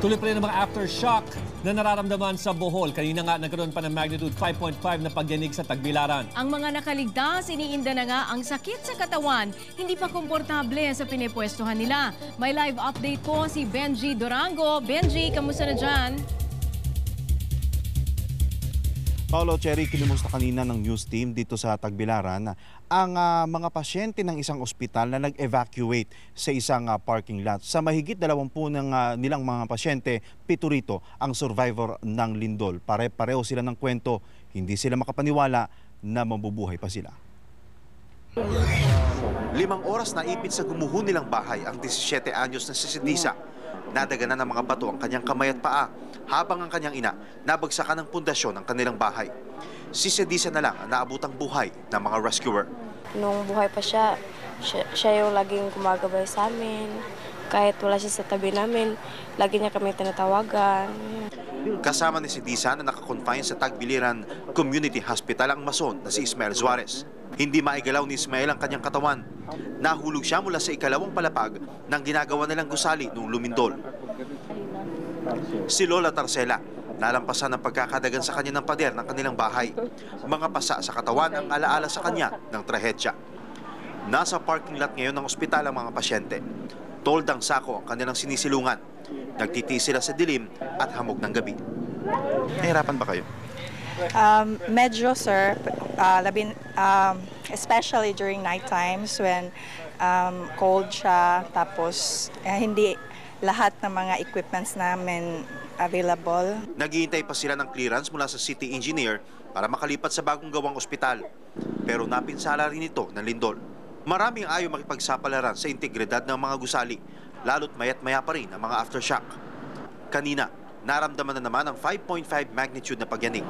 Tuloy pa rin ang mga aftershock na nararamdaman sa Bohol. Kanina nga nagkaroon pa ng magnitude 5.5 na pagyanig sa Tagbilaran. Ang mga nakaligtas, iniinda na nga ang sakit sa katawan. Hindi pa komportable sa pinipwestuhan nila. May live update po si Benji Durango. Benji, kamusta na dyan? Paolo, Cherry, kinumusta kanina ng news team dito sa Tagbilaran ang mga pasyente ng isang ospital na nag-evacuate sa isang parking lot. Sa mahigit 20 nilang mga pasyente, 7 rito ang survivor ng lindol. Pare-pareho sila ng kwento, hindi sila makapaniwala na mabubuhay pa sila. 5 oras na ipit sa gumuho nilang bahay ang 17 anyos na si Sidisa. Nadaganan ng mga bato ang kanyang kamay at paa habang ang kanyang ina nabagsakan ng pundasyon ng kanilang bahay. Si Sidisa na lang ang naabutang buhay ng mga rescuer. Nung buhay pa siya yung laging gumagabay sa amin. Kahit wala siya sa tabi namin, lagi niya kami tinatawagan. Kasama ni Sidisa na nakakonfine sa Tagbiliran Community Hospital ang mason na si Ismael Suarez. Hindi maigalaw ni Ismael ang kanyang katawan. Nahulog siya mula sa ikalawang palapag ng ginagawa nilang gusali noong lumindol. Si Lola Tarcela, nalampasan ng pagkakadagan sa kanya ng pader ng kanilang bahay. Mga pasa sa katawan ang alaala sa kanya ng trahedya. Nasa parking lot ngayon ng ospital ang mga pasyente. Toldang sako ang kanilang sinisilungan. Nagtitiis sila sa dilim at hamog ng gabi. Nahirapan ba kayo? Medyo, sir, especially during night times when cold siya, tapos hindi lahat ng mga equipments namin available. Naghihintay pa sila ng clearance mula sa city engineer para makalipat sa bagong gawang ospital. Pero napinsala rin ito ng lindol. Maraming ayaw makipagsapalaran sa integridad ng mga gusali, lalo't mayat-maya pa rin ang mga aftershock. Kanina, naramdaman na naman ang 5.5 magnitude na pagyanig.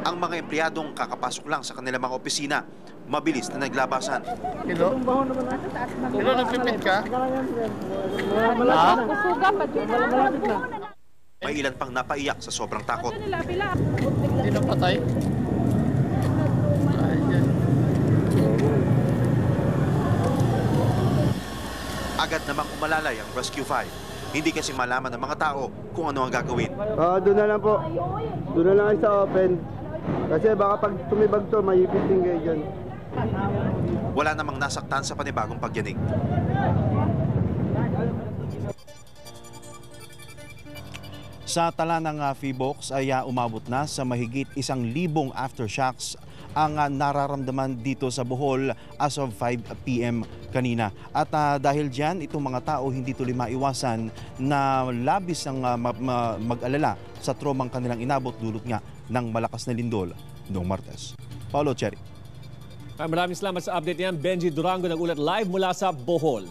Ang mga empleyadong kakapasok lang sa kanilang mga opisina, mabilis na naglabasan. Hello? Hello, nagpipit ka? May ilan pang napaiyak sa sobrang takot. Hindi na patay? Agad namang umalalay ang Rescue 5. Hindi kasi malaman ng mga tao kung ano ang gagawin. Doon na lang po. Doon na lang kayo sa open. Kasi baka pag tumibag to, maipit din kayo dyan. Wala namang nasaktan sa panibagong pagyanig. Sa tala ng Phivolcs ay umabot na sa mahigit 1,000 aftershocks ang nararamdaman dito sa Bohol as of 5 p.m. kanina. At dahil dyan, itong mga tao hindi tuloy maiwasan na labis ang mag-alala sa traumang kanilang inabot dulot nga ng malakas na lindol noong Martes. Paolo, Cherry. Maraming salamat sa update niyan. Benji Durango nag-ulat live mula sa Bohol.